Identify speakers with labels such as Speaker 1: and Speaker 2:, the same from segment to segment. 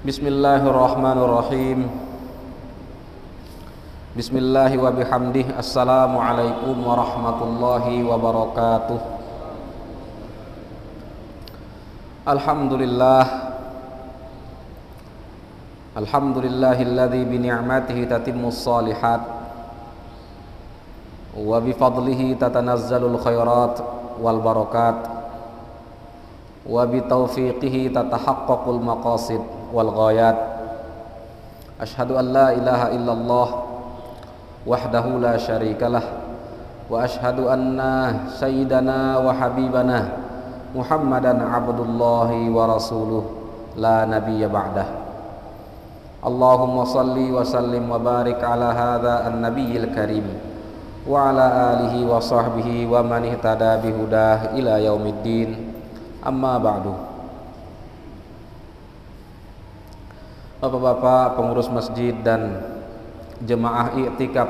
Speaker 1: Bismillahirrahmanirrahim. Bismillahi wa bihamdih. Assalamualaikum warahmatullahi wabarakatuh. Alhamdulillahilladzi bi ni'matihi tatimmus shalihat wa bi fadlihi tatanazzalul khairat wal barakat wa bi taufiqihi tatahaqqaqul maqasid wal ghayat. Asyhadu an la ilaha illallah wahdahu la syarikalah wa asyhadu anna sayyidana wa habibana Muhammadan abdullahi wa rasuluh la nabiyya ba'dah. Allahumma salli wa sallim wa barik ala hadha an-nabiyyil karim wa ala alihi wa sahbihi wa man ihtada bihudah ila yaumiddin. Amma ba'du. Bapak-bapak pengurus masjid dan jemaah i'tikaf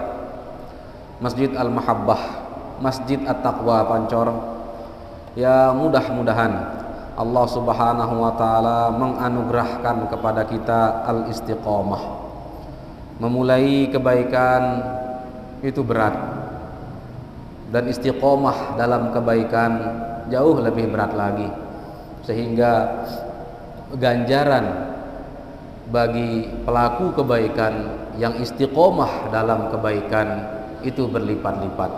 Speaker 1: Masjid Al-Mahabbah, Masjid At-Taqwa Pancor, ya mudah-mudahan Allah Subhanahu wa taala menganugerahkan kepada kita al-istiqomah. Memulai kebaikan itu berat, dan istiqomah dalam kebaikan jauh lebih berat lagi, sehingga ganjaran bagi pelaku kebaikan yang istiqomah dalam kebaikan itu berlipat-lipat.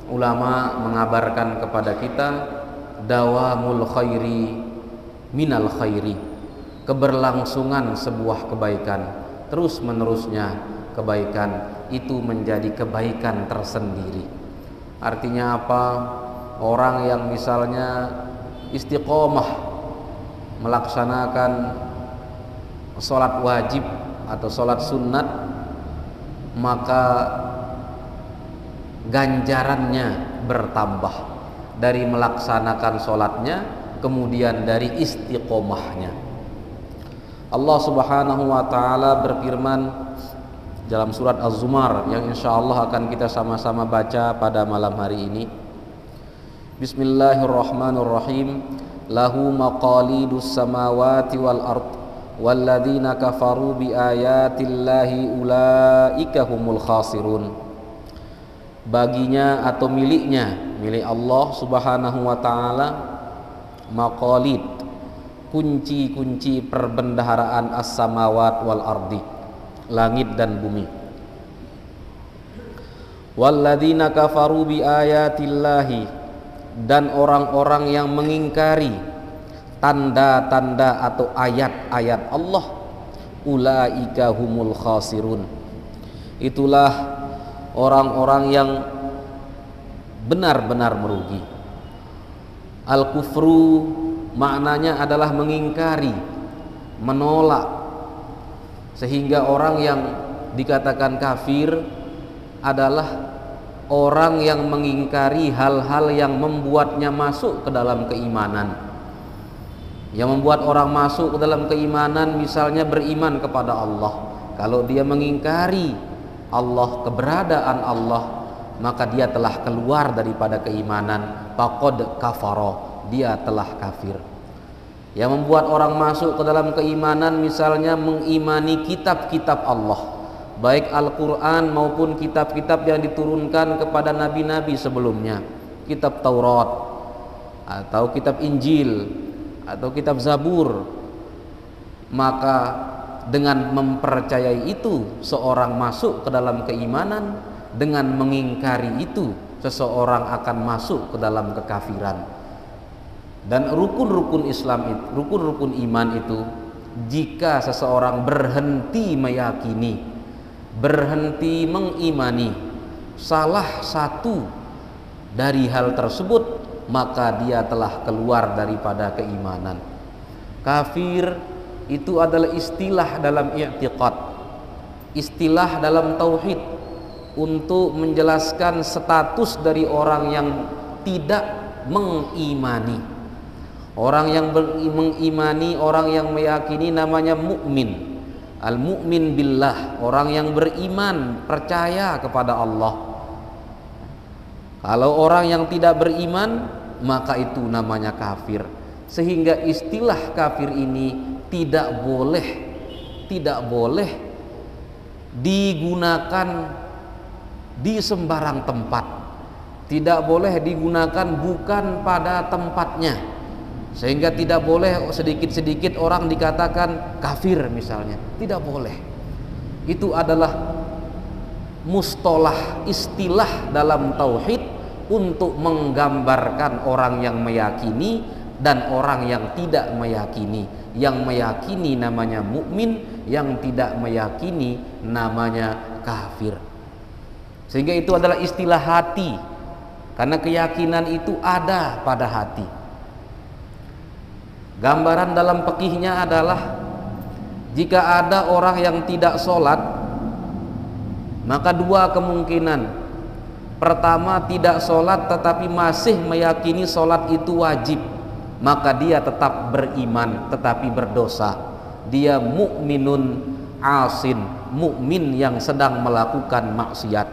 Speaker 1: Ulama mengabarkan kepada kita dawamul khairi minal khairi, keberlangsungan sebuah kebaikan, terus menerusnya kebaikan itu menjadi kebaikan tersendiri. Artinya apa? Orang yang misalnya istiqomah melaksanakan sholat wajib atau sholat sunnat, maka ganjarannya bertambah dari melaksanakan sholatnya, kemudian dari istiqomahnya. Allah Subhanahu wa ta'ala berfirman dalam surat Az-Zumar yang insyaallah akan kita sama-sama baca pada malam hari ini. Bismillahirrahmanirrahim. Lahu maqalidus samawati wal ard walladzina kafaru bi ayatillahi ulaika humul khasirun. Baginya atau miliknya, milik Allah Subhanahu wa ta'ala, maqalid, kunci-kunci perbendaharaan as-samawat wal ardi, langit dan bumi. Walladzina kafaru bi ayatillahi, dan orang-orang yang mengingkari tanda-tanda atau ayat-ayat Allah, ulaika humul khasirun, itulah orang-orang yang benar-benar merugi. Al-kufru maknanya adalah mengingkari, menolak, sehingga orang yang dikatakan kafir adalah orang yang mengingkari hal-hal yang membuatnya masuk ke dalam keimanan. Yang membuat orang masuk ke dalam keimanan misalnya beriman kepada Allah. Kalau dia mengingkari Allah, keberadaan Allah, maka dia telah keluar daripada keimanan. Faqad kafara, dia telah kafir. Yang membuat orang masuk ke dalam keimanan misalnya mengimani kitab-kitab Allah, baik Al-Quran maupun kitab-kitab yang diturunkan kepada nabi-nabi sebelumnya, kitab Taurat atau kitab Injil atau kitab Zabur. Maka dengan mempercayai itu seorang masuk ke dalam keimanan, dengan mengingkari itu seseorang akan masuk ke dalam kekafiran. Dan rukun-rukun Islam itu, rukun-rukun iman itu, jika seseorang berhenti meyakini, berhenti mengimani salah satu dari hal tersebut, maka dia telah keluar daripada keimanan. Kafir itu adalah istilah dalam i'tiqad, istilah dalam tauhid, untuk menjelaskan status dari orang yang tidak mengimani. Orang yang mengimani, orang yang meyakini namanya mukmin. Al-mu'min billah, orang yang beriman, percaya kepada Allah. Kalau orang yang tidak beriman, maka itu namanya kafir. Sehingga istilah kafir ini tidak boleh tidak boleh digunakan di sembarang tempat, tidak boleh digunakan bukan pada tempatnya, sehingga tidak boleh sedikit-sedikit orang dikatakan kafir misalnya, tidak boleh. Itu adalah mustolah, istilah dalam tauhid untuk menggambarkan orang yang meyakini dan orang yang tidak meyakini. Yang meyakini namanya mukmin, yang tidak meyakini namanya kafir. Sehingga itu adalah istilah hati, karena keyakinan itu ada pada hati. Gambaran dalam fikihnya adalah jika ada orang yang tidak sholat, maka dua kemungkinan. Pertama, tidak sholat tetapi masih meyakini sholat itu wajib, maka dia tetap beriman tetapi berdosa. Dia mukminun asin, mukmin yang sedang melakukan maksiat.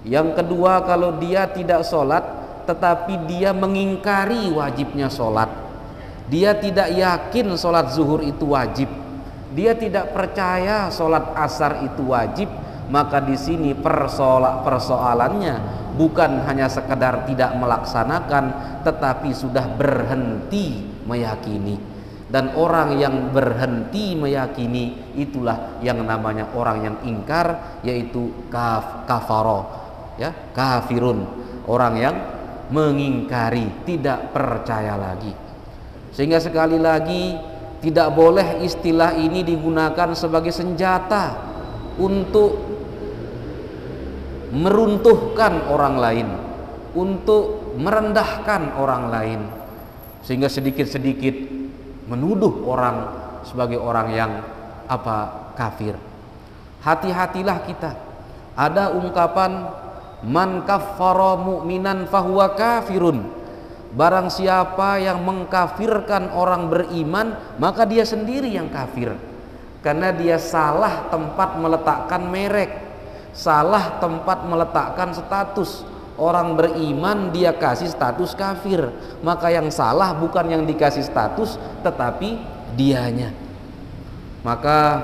Speaker 1: Yang kedua, kalau dia tidak sholat tetapi dia mengingkari wajibnya sholat, dia tidak yakin sholat zuhur itu wajib, dia tidak percaya sholat asar itu wajib, maka di sini persoalannya bukan hanya sekedar tidak melaksanakan, tetapi sudah berhenti meyakini. Dan orang yang berhenti meyakini itulah yang namanya orang yang ingkar, yaitu kafaro, ya, kafirun, orang yang mengingkari, tidak percaya lagi. Sehingga sekali lagi tidak boleh istilah ini digunakan sebagai senjata untuk meruntuhkan orang lain, untuk merendahkan orang lain, sehingga sedikit-sedikit menuduh orang sebagai orang yang kafir. Hati-hatilah kita. Ada ungkapan man kaffara mu'minan fahuwa kafirun. Barang siapa yang mengkafirkan orang beriman, maka dia sendiri yang kafir, karena dia salah tempat meletakkan merek, salah tempat meletakkan status. Orang beriman dia kasih status kafir, maka yang salah bukan yang dikasih status tetapi dianya. Maka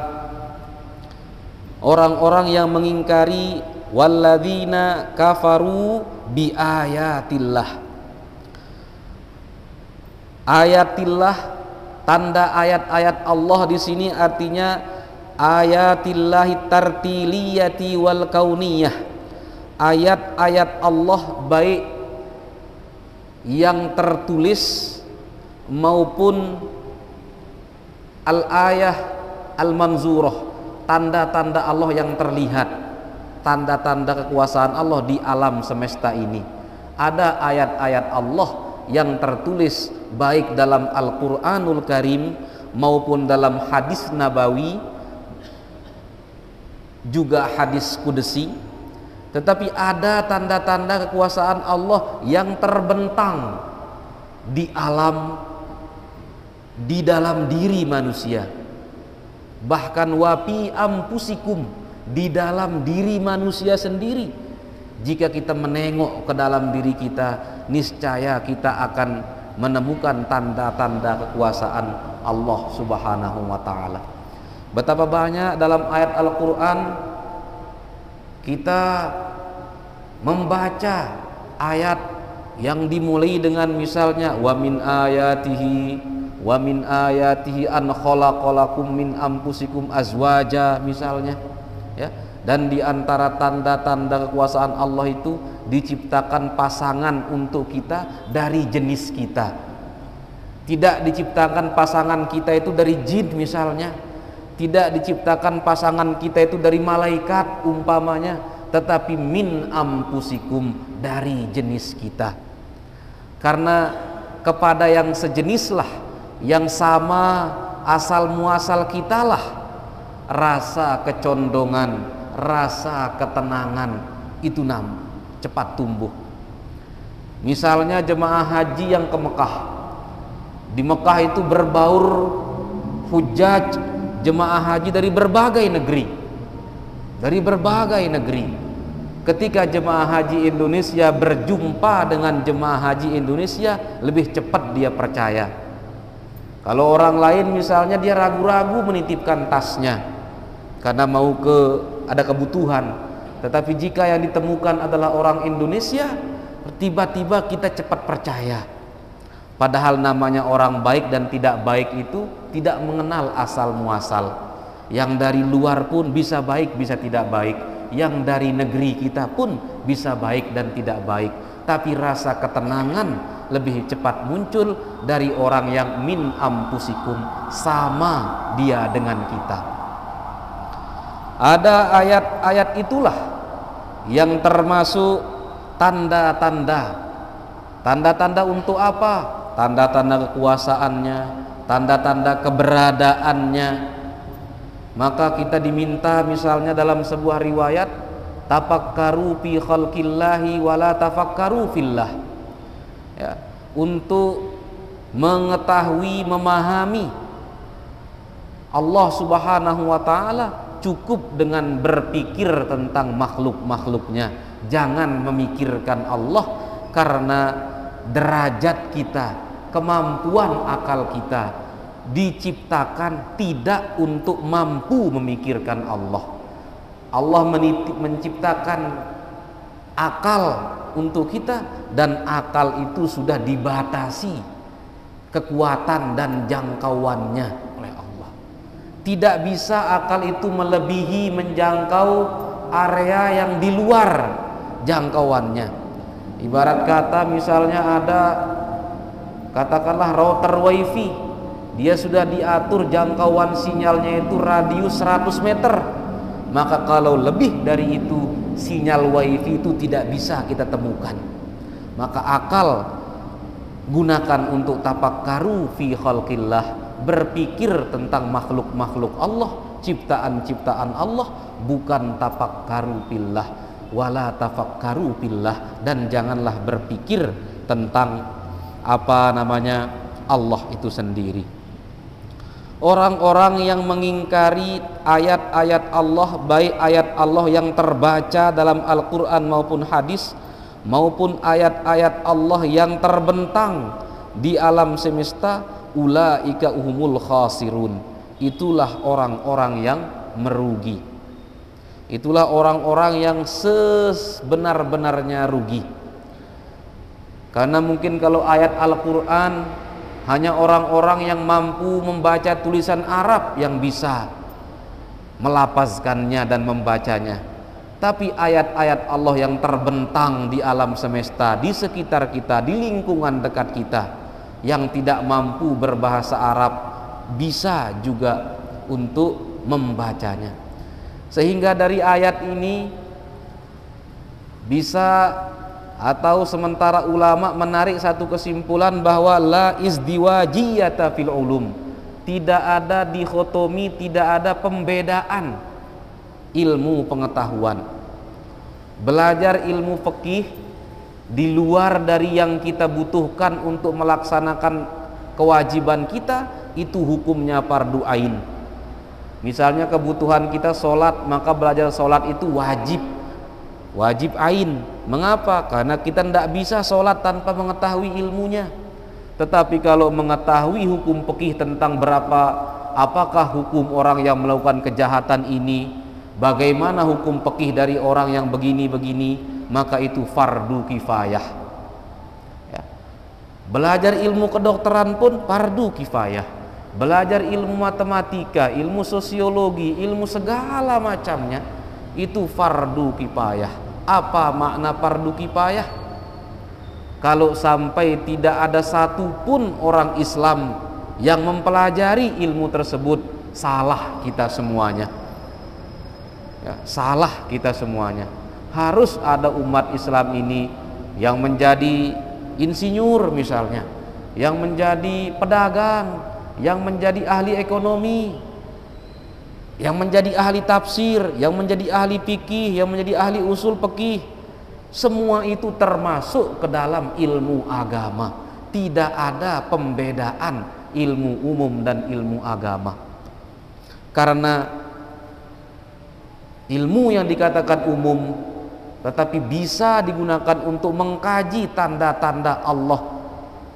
Speaker 1: orang-orang yang mengingkari walladzina kafaru bi ayatillah, ayatillah, tanda ayat-ayat Allah di sini artinya ayatillahi tartiliyati wal kauniyah, ayat-ayat Allah baik yang tertulis maupun al-ayah al-manzurah, tanda-tanda Allah yang terlihat, tanda-tanda kekuasaan Allah di alam semesta ini. Ada ayat-ayat Allah yang tertulis baik dalam Al-Quranul Karim maupun dalam hadis Nabawi, juga hadis Qudsi. Tetapi ada tanda-tanda kekuasaan Allah yang terbentang di alam, di dalam diri manusia, bahkan wapi ampusikum, di dalam diri manusia sendiri. Jika kita menengok ke dalam diri kita, niscaya kita akan menemukan tanda-tanda kekuasaan Allah Subhanahu wa ta'ala. Betapa banyak dalam ayat Al-Quran kita membaca ayat yang dimulai dengan misalnya wa min ayatihi an khalaqalakum min anfusikum azwaja misalnya, ya. Dan di antara tanda-tanda kekuasaan Allah itu diciptakan pasangan untuk kita dari jenis kita. Tidak diciptakan pasangan kita itu dari jin misalnya, tidak diciptakan pasangan kita itu dari malaikat umpamanya, tetapi min ampusikum, dari jenis kita. Karena kepada yang sejenislah, yang sama asal muasal kitalah rasa kecondongan, rasa ketenangan itu cepat tumbuh. Misalnya jemaah haji yang ke Mekah, di Mekah itu berbaur hujjaj, jemaah haji dari berbagai negeri, Ketika jemaah haji Indonesia berjumpa dengan jemaah haji Indonesia, lebih cepat dia percaya. Kalau orang lain misalnya dia ragu-ragu menitipkan tasnya karena ada kebutuhan, tetapi jika yang ditemukan adalah orang Indonesia, tiba-tiba kita cepat percaya. Padahal namanya orang baik dan tidak baik itu tidak mengenal asal muasal. Yang dari luar pun bisa baik, bisa tidak baik. Yang dari negeri kita pun bisa baik dan tidak baik. Tapi rasa ketenangan lebih cepat muncul dari orang yang min ampusikum, sama dia dengan kita. Ada ayat-ayat itulah yang termasuk tanda-tanda. Tanda-tanda untuk apa? Tanda-tanda kekuasaannya, tanda-tanda keberadaannya. Maka kita diminta misalnya dalam sebuah riwayat, tafakkaru fi khalqillahi wala tafakkaru fillah, ya, untuk mengetahui, memahami Allah Subhanahu wa ta'ala cukup dengan berpikir tentang makhluk-makhluknya. Jangan memikirkan Allah, karena derajat kita, kemampuan akal kita diciptakan tidak untuk mampu memikirkan Allah. Allah menciptakan akal untuk kita, dan akal itu sudah dibatasi kekuatan dan jangkauannya oleh Allah. Tidak bisa akal itu melebihi, menjangkau area yang di luar jangkauannya. Ibarat kata misalnya ada, katakanlah router wifi, dia sudah diatur jangkauan sinyalnya itu radius 100 meter. Maka kalau lebih dari itu, sinyal wifi itu tidak bisa kita temukan. Maka akal gunakan untuk tafakkaru fi khalqillah, berpikir tentang makhluk-makhluk Allah, ciptaan-ciptaan Allah, bukan tafakkaru fillah, wala tafakkaru fillah, dan janganlah berpikir tentang Allah itu sendiri. Orang-orang yang mengingkari ayat-ayat Allah, baik ayat Allah yang terbaca dalam Al-Quran maupun hadis, maupun ayat-ayat Allah yang terbentang di alam semesta, ulaika uhumul khasirun, itulah orang-orang yang merugi. Itulah orang-orang yang sebenar-benarnya rugi. Karena mungkin kalau ayat Al-Quran hanya orang-orang yang mampu membaca tulisan Arab yang bisa melafazkannya dan membacanya. Tapi ayat-ayat Allah yang terbentang di alam semesta, di sekitar kita, di lingkungan dekat kita, yang tidak mampu berbahasa Arab bisa juga untuk membacanya. Sehingga dari ayat ini bisa, atau sementara ulama menarik satu kesimpulan bahwa la izdiwajiyata fil ulum, tidak ada dikotomi, tidak ada pembedaan ilmu pengetahuan. Belajar ilmu fikih di luar dari yang kita butuhkan untuk melaksanakan kewajiban kita, itu hukumnya fardu ain. Misalnya kebutuhan kita sholat, maka belajar sholat itu wajib ain. Mengapa? Karena kita tidak bisa sholat tanpa mengetahui ilmunya. Tetapi kalau mengetahui hukum fikih tentang apakah hukum orang yang melakukan kejahatan ini, bagaimana hukum fikih dari orang yang begini-begini, maka itu fardu kifayah, ya. Belajar ilmu kedokteran pun fardu kifayah. Belajar ilmu matematika, ilmu sosiologi, ilmu segala macamnya, itu fardu kifayah. Apa makna fardu kifayah? Kalau sampai tidak ada satupun orang Islam yang mempelajari ilmu tersebut, salah kita semuanya, ya, salah kita semuanya. Harus ada umat Islam ini yang menjadi insinyur misalnya, yang menjadi pedagang, yang menjadi ahli ekonomi, yang menjadi ahli tafsir, yang menjadi ahli fikih, yang menjadi ahli usul fikih. Semua itu termasuk ke dalam ilmu agama. Tidak ada pembedaan ilmu umum dan ilmu agama. Karena ilmu yang dikatakan umum tetapi bisa digunakan untuk mengkaji tanda-tanda Allah,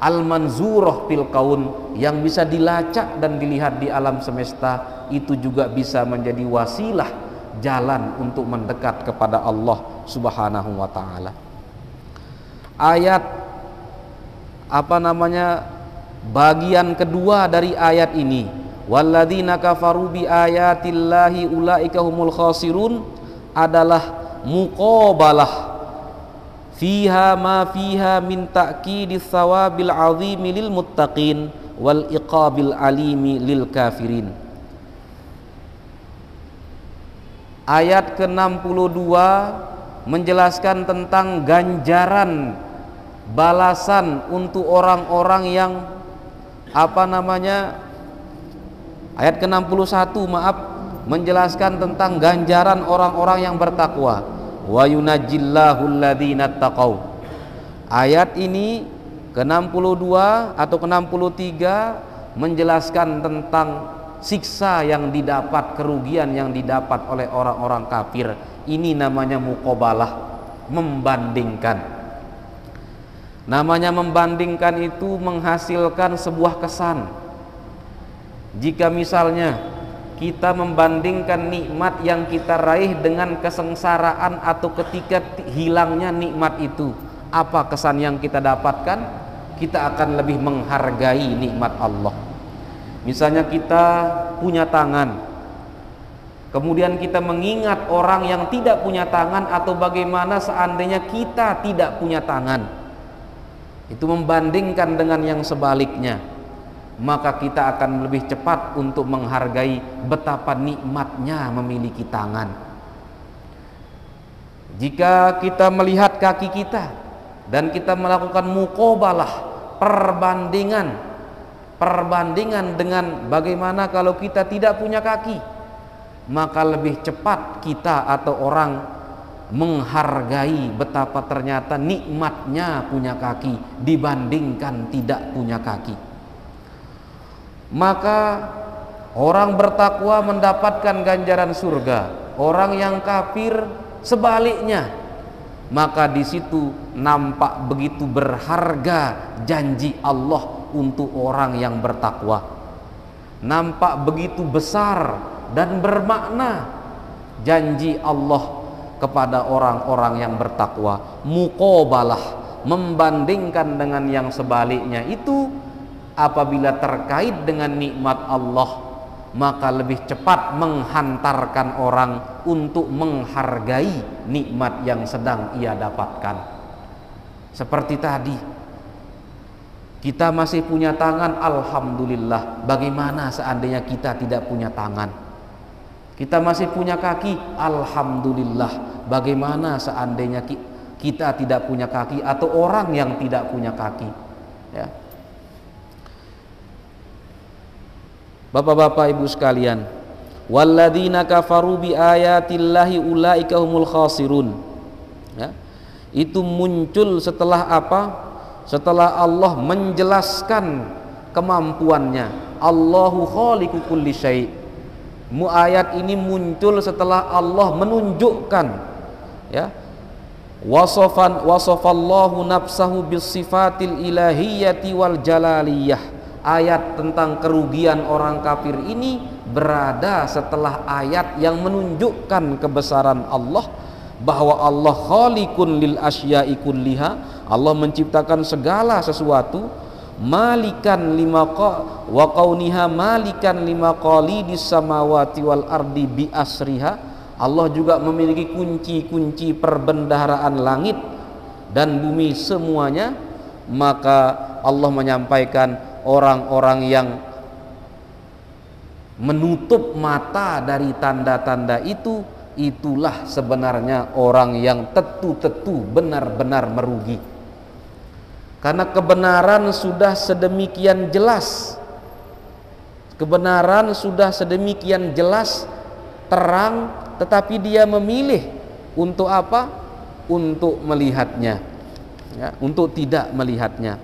Speaker 1: al-manzurah fil kaun, yang bisa dilacak dan dilihat di alam semesta, itu juga bisa menjadi wasilah jalan untuk mendekat kepada Allah Subhanahu wa taala. Ayat bagian kedua dari ayat ini, walladzina kafaru bi ayatillahi ulaika humul khasirun, adalah muqabalah fiha ma fiha min ta'kidis thawabil azimi lil muttaqin wal iqabil alimi lil kafirin. Ayat ke-62 menjelaskan tentang ganjaran balasan untuk orang-orang yang ayat ke-61 menjelaskan tentang ganjaran orang-orang yang bertakwa. Wa yunajjillahu alladzina taqau. Ayat ini ke-62 atau ke-63 menjelaskan tentang siksa yang didapat, kerugian yang didapat oleh orang-orang kafir. Ini namanya muqabalah, membandingkan. Namanya membandingkan itu menghasilkan sebuah kesan. Jika misalnya kita membandingkan nikmat yang kita raih dengan kesengsaraan atau ketika hilangnya nikmat itu, apa kesan yang kita dapatkan? Kita akan lebih menghargai nikmat Allah. Misalnya kita punya tangan, kemudian kita mengingat orang yang tidak punya tangan, atau bagaimana seandainya kita tidak punya tangan, itu membandingkan dengan yang sebaliknya, maka kita akan lebih cepat untuk menghargai betapa nikmatnya memiliki tangan. Jika kita melihat kaki kita dan kita melakukan muqabalah, perbandingan dengan bagaimana kalau kita tidak punya kaki, maka lebih cepat kita atau orang menghargai betapa ternyata nikmatnya punya kaki dibandingkan tidak punya kaki. Maka orang bertakwa mendapatkan ganjaran surga, orang yang kafir sebaliknya. Maka di situ nampak begitu berharga janji Allah untuk orang yang bertakwa. Nampak begitu besar dan bermakna janji Allah kepada orang-orang yang bertakwa. Muqabalah, membandingkan dengan yang sebaliknya itu, apabila terkait dengan nikmat Allah, maka lebih cepat menghantarkan orang untuk menghargai nikmat yang sedang ia dapatkan. Seperti tadi, kita masih punya tangan, alhamdulillah. Bagaimana seandainya kita tidak punya tangan? Kita masih punya kaki, alhamdulillah. Bagaimana seandainya kita tidak punya kaki, atau orang yang tidak punya kaki? Ya. Bapak-bapak, ibu sekalian, walladzina kafaru bi ayatillahi ulaika humul khasirun. Ya. Itu muncul setelah apa? Setelah Allah menjelaskan kemampuannya. Allahu khaliqu kulli syai'. Ayat ini muncul setelah Allah menunjukkan, ya, wasafallahu nafsahu bisifatil ilahiyyati wal jalaliyah. Ayat tentang kerugian orang kafir ini berada setelah ayat yang menunjukkan kebesaran Allah, bahwa Allah khaliqun lil asya'i kulliha. Allah menciptakan segala sesuatu, malikan lima wa kauniha malikan lima qalidis samawati wal ardi bi asriha. Allah juga memiliki kunci-kunci perbendaharaan langit dan bumi semuanya. Maka Allah menyampaikan orang-orang yang menutup mata dari tanda-tanda itu, itulah sebenarnya orang yang tetu-tetu benar-benar merugi. Karena kebenaran sudah sedemikian jelas, kebenaran sudah sedemikian jelas, terang, tetapi dia memilih untuk apa? Untuk melihatnya, ya, untuk tidak melihatnya.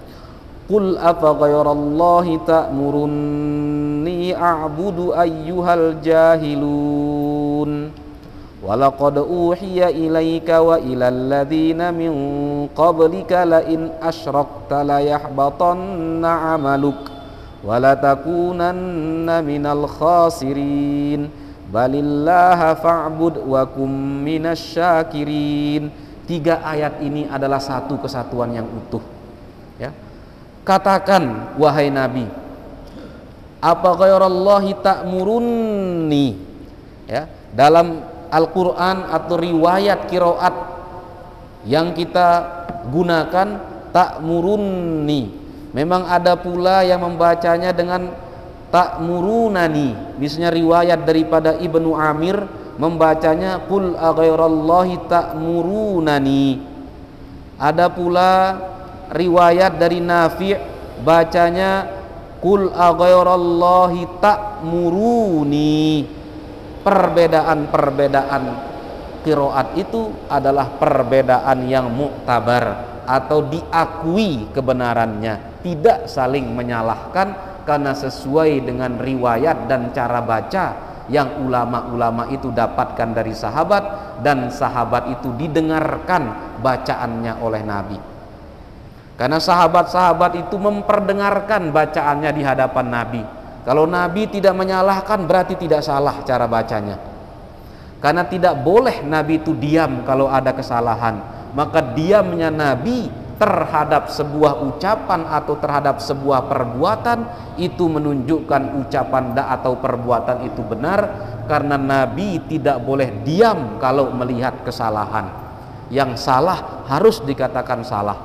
Speaker 1: Qul afa ghairallahi ta'murunni a'budu ayyuhal jahilun. walaqad uhiya ilaika wa ilal ladzina min qablika la in asyrakta la yahbatanna 'amaluk wa la takunanna minal khasirin balillaha fa'bud wa kum minasyakirin. 3 ayat ini adalah satu kesatuan yang utuh, ya. Katakan wahai Nabi, apa ghairallahi ta'murunni, ya. Dalam Al-Quran atau riwayat qiraat yang kita gunakan ta'murunni, memang ada pula yang membacanya dengan ta'murunani. Misalnya riwayat daripada Ibnu Amir membacanya qul aghairallahi ta'murunani. Ada pula riwayat dari Nafi' bacanya qul aghairallahi ta'muruni. Perbedaan-perbedaan qiraat itu adalah perbedaan yang muktabar atau diakui kebenarannya, tidak saling menyalahkan karena sesuai dengan riwayat dan cara baca yang ulama-ulama itu dapatkan dari sahabat, dan sahabat itu didengarkan bacaannya oleh Nabi. Karena sahabat-sahabat itu memperdengarkan bacaannya di hadapan Nabi. Kalau Nabi tidak menyalahkan berarti tidak salah cara bacanya. Karena tidak boleh Nabi itu diam kalau ada kesalahan. Maka diamnya Nabi terhadap sebuah ucapan atau terhadap sebuah perbuatan itu menunjukkan ucapan atau perbuatan itu benar, karena Nabi tidak boleh diam kalau melihat kesalahan. Yang salah harus dikatakan salah.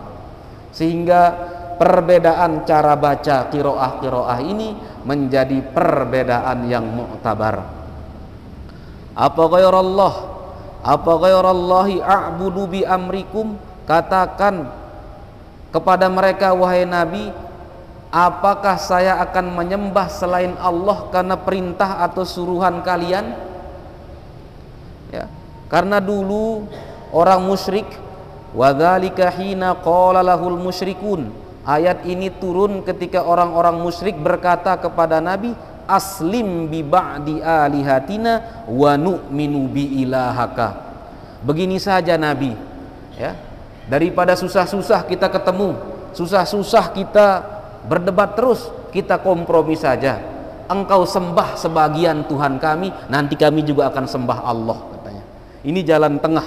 Speaker 1: Sehingga perbedaan cara baca qiraah ini menjadi perbedaan yang muktabar. Apa ghairallahi a'budu bi amrikum, katakan kepada mereka wahai Nabi, apakah saya akan menyembah selain Allah karena perintah atau suruhan kalian? Ya, karena dulu orang musyrik, wadzalika hina qala lahul musyrikun. Ayat ini turun ketika orang-orang musyrik berkata kepada Nabi, aslim bi ba'di alihatina wa nu'minu bi ilahaka. Begini saja Nabi, ya. Daripada susah-susah kita ketemu, susah-susah kita berdebat terus, kita kompromi saja. Engkau sembah sebagian Tuhan kami, nanti kami juga akan sembah Allah, katanya. Ini jalan tengah.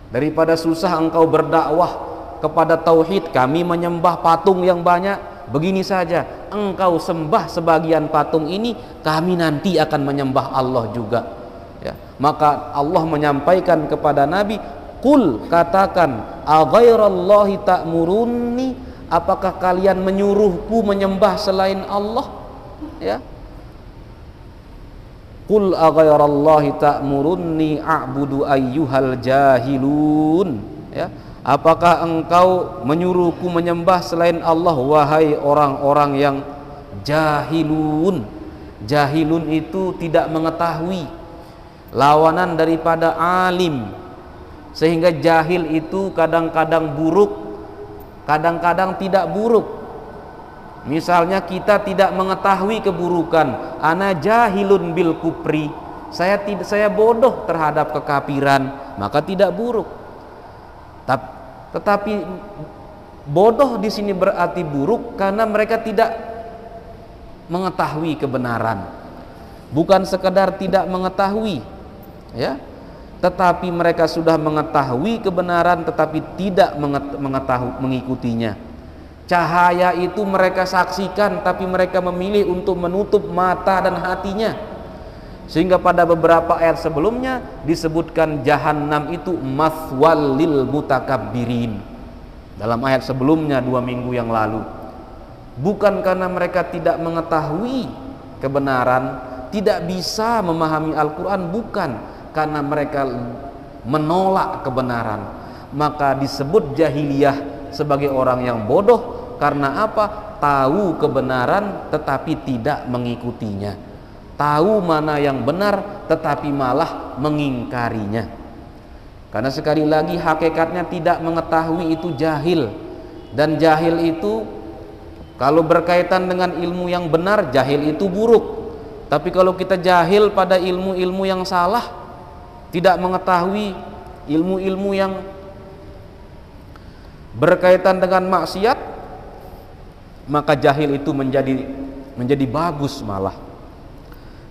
Speaker 1: Daripada susah engkau berdakwah kepada tauhid, kami menyembah patung yang banyak, begini saja, engkau sembah sebagian patung ini, kami nanti akan menyembah Allah juga, ya. Maka Allah menyampaikan kepada Nabi, qul, katakan, aghairallahi ta'muruni, apakah kalian menyuruhku menyembah selain Allah, ya. Qul aghairallahi ta'muruni a'budu ayyuhal jahilun, ya. Apakah engkau menyuruhku menyembah selain Allah, wahai orang-orang yang jahilun. Jahilun itu tidak mengetahui, lawanan daripada alim. Sehingga jahil itu kadang-kadang buruk, kadang-kadang tidak buruk. Misalnya kita tidak mengetahui keburukan, ana jahilun bil kufri, saya bodoh terhadap kekafiran, maka tidak buruk. Tetapi bodoh di sini berarti buruk karena mereka tidak mengetahui kebenaran. Bukan sekedar tidak mengetahui, ya, tetapi mereka sudah mengetahui kebenaran tetapi tidak mengikutinya. Cahaya itu mereka saksikan tapi mereka memilih untuk menutup mata dan hatinya. Sehingga pada beberapa ayat sebelumnya disebutkan jahanam itu maswal lil mutakabbirin. Dalam ayat sebelumnya 2 minggu yang lalu. Bukan karena mereka tidak mengetahui kebenaran, tidak bisa memahami Al-Quran, bukan, karena mereka menolak kebenaran. Maka disebut jahiliyah sebagai orang yang bodoh. Karena apa? Tahu kebenaran tetapi tidak mengikutinya. Tahu mana yang benar tetapi malah mengingkarinya. Karena sekali lagi hakikatnya tidak mengetahui itu jahil. Dan jahil itu kalau berkaitan dengan ilmu yang benar, jahil itu buruk. Tapi kalau kita jahil pada ilmu-ilmu yang salah, tidak mengetahui ilmu-ilmu yang berkaitan dengan maksiat, maka jahil itu menjadi bagus malah.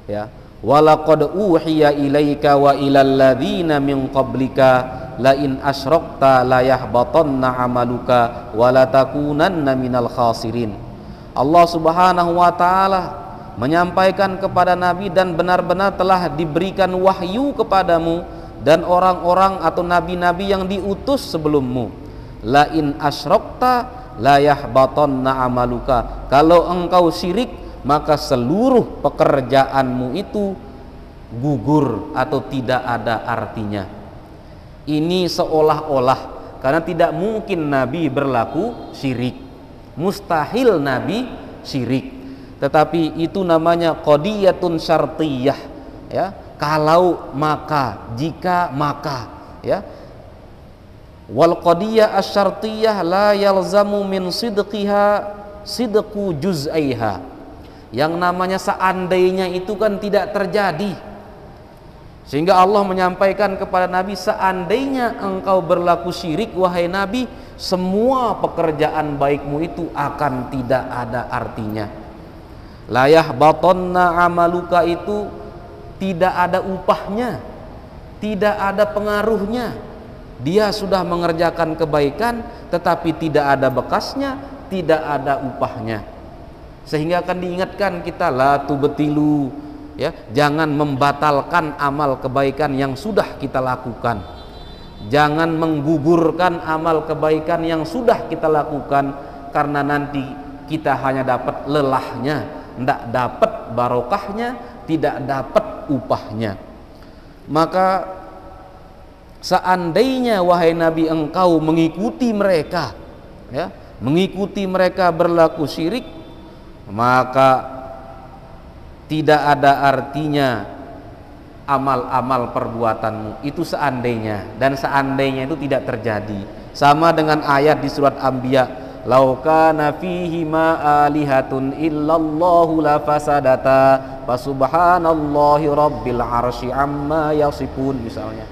Speaker 1: Ya, walaqad uhiya ilaika wa ilal ladzina min qablika la in asyrakta la yahbatanna amaluka wa la takunanna minal khasirin. Allah Subhanahu wa taala menyampaikan kepada Nabi, dan benar-benar telah diberikan wahyu kepadamu dan orang-orang atau nabi-nabi yang diutus sebelummu. La in asyrakta la yahbatanna amaluka. Kalau engkau syirik, maka seluruh pekerjaanmu itu gugur atau tidak ada artinya. Ini seolah-olah, karena tidak mungkin Nabi berlaku syirik, mustahil Nabi syirik, tetapi itu namanya qadiyatun syartiyah, ya, kalau maka, jika maka, ya. Wal qadiyah asyartiyah la yalzamu min sidqiha sidqu juz'aiha. Yang namanya seandainya itu kan tidak terjadi, sehingga Allah menyampaikan kepada Nabi, seandainya engkau berlaku syirik wahai Nabi, semua pekerjaan baikmu itu akan tidak ada artinya. La yahbatanna amaluka itu tidak ada upahnya, tidak ada pengaruhnya. Dia sudah mengerjakan kebaikan tetapi tidak ada bekasnya, tidak ada upahnya. Sehingga akan diingatkan kita, la tubtilu, ya, jangan membatalkan amal kebaikan yang sudah kita lakukan. Jangan menggugurkan amal kebaikan yang sudah kita lakukan, karena nanti kita hanya dapat lelahnya, tidak dapat barokahnya, tidak dapat upahnya. Maka seandainya wahai Nabi engkau mengikuti mereka, ya, mengikuti mereka berlaku syirik, maka tidak ada artinya amal-amal perbuatanmu. Itu seandainya, dan seandainya itu tidak terjadi. Sama dengan ayat di surat Anbiya, lau kana fihi ma alihatun illallahu la fasadata fasubhanallahi rabbil arsy amma yasifun, misalnya.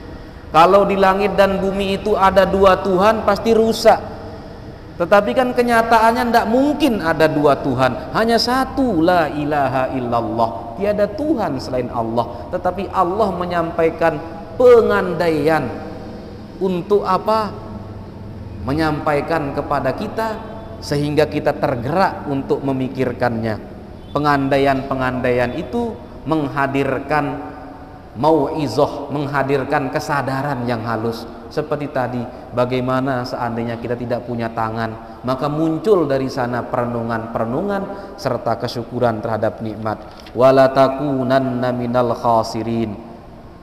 Speaker 1: Kalau di langit dan bumi itu ada dua Tuhan, pasti rusak. Tetapi kan kenyataannya tidak mungkin ada dua Tuhan, hanya satu, la ilaha illallah, tiada Tuhan selain Allah. Tetapi Allah menyampaikan pengandaian untuk apa? Menyampaikan kepada kita sehingga kita tergerak untuk memikirkannya. Pengandaian-pengandaian itu menghadirkan mau'izah, menghadirkan kesadaran yang halus. Seperti tadi, bagaimana seandainya kita tidak punya tangan, maka muncul dari sana perenungan-perenungan serta kesyukuran terhadap nikmat. Wala takunanna minal khasirin.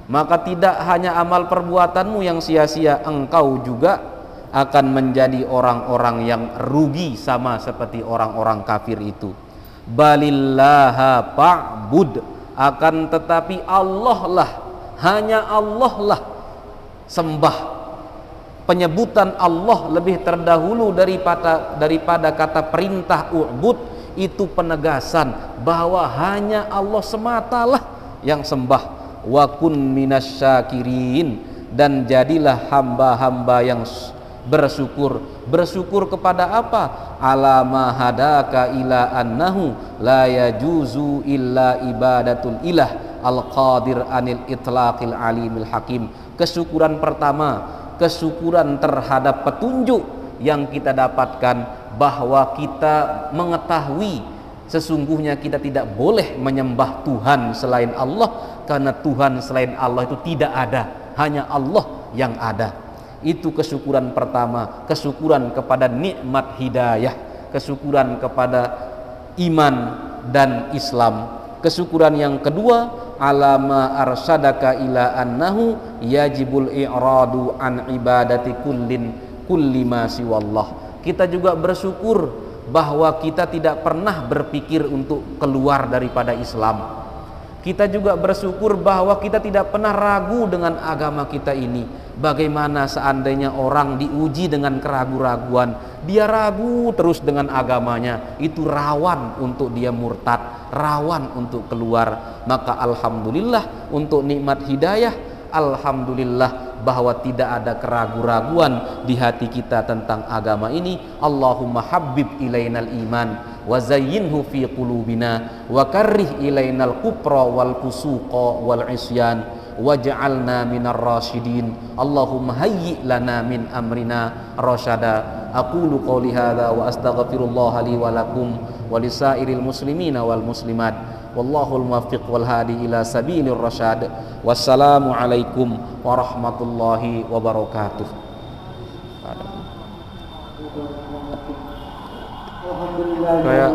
Speaker 1: Maka tidak hanya amal perbuatanmu yang sia-sia, engkau juga akan menjadi orang-orang yang rugi, sama seperti orang-orang kafir itu. Balillaha fa'bud, akan tetapi Allah lah, hanya Allah lah sembah. Penyebutan Allah lebih terdahulu daripada kata perintah u'bud. Itu penegasan bahwa hanya Allah sematalah yang sembah. Wa kun minasyakirin, dan jadilah hamba-hamba yang bersyukur. Bersyukur kepada apa? Alama hadaka ila annahu la yajuzu illa ibadatul ilah al-qadir anil itlaqil alimil hakim. Kesyukuran pertama, kesyukuran terhadap petunjuk yang kita dapatkan, bahwa kita mengetahui sesungguhnya kita tidak boleh menyembah Tuhan selain Allah, karena Tuhan selain Allah itu tidak ada, hanya Allah yang ada. Itu kesyukuran pertama, kesyukuran kepada nikmat hidayah, kesyukuran kepada iman dan Islam. Kesyukuran yang kedua, alama arsyadaka ila annahu yajibul i'radu an ibadati kulli ma siwallah. Kita juga bersyukur bahwa kita tidak pernah berpikir untuk keluar daripada Islam. Kita juga bersyukur bahwa kita tidak pernah ragu dengan agama kita ini. Bagaimana seandainya orang diuji dengan keraguan-raguan, dia ragu terus dengan agamanya, itu rawan untuk dia murtad, rawan untuk keluar. Maka alhamdulillah untuk nikmat hidayah, alhamdulillah bahwa tidak ada keraguan-raguan di hati kita tentang agama ini. Allahumma habbib ilainal iman wa zayyinhu fi qulubina wa karrih ilainal kufra wal fusuqa wal isyan waj'alna minar rasyidin. Allahumma hayyi lana min amrina rasyada. Aqulu qouli hadza wa astaghfirullah li wa lakum wa lisairil muslimina wal muslimat. Wallahul muwaffiq wal hadi ila sabilir rasyad. Wassalamu alaikum warahmatullahi wabarakatuh. Kayak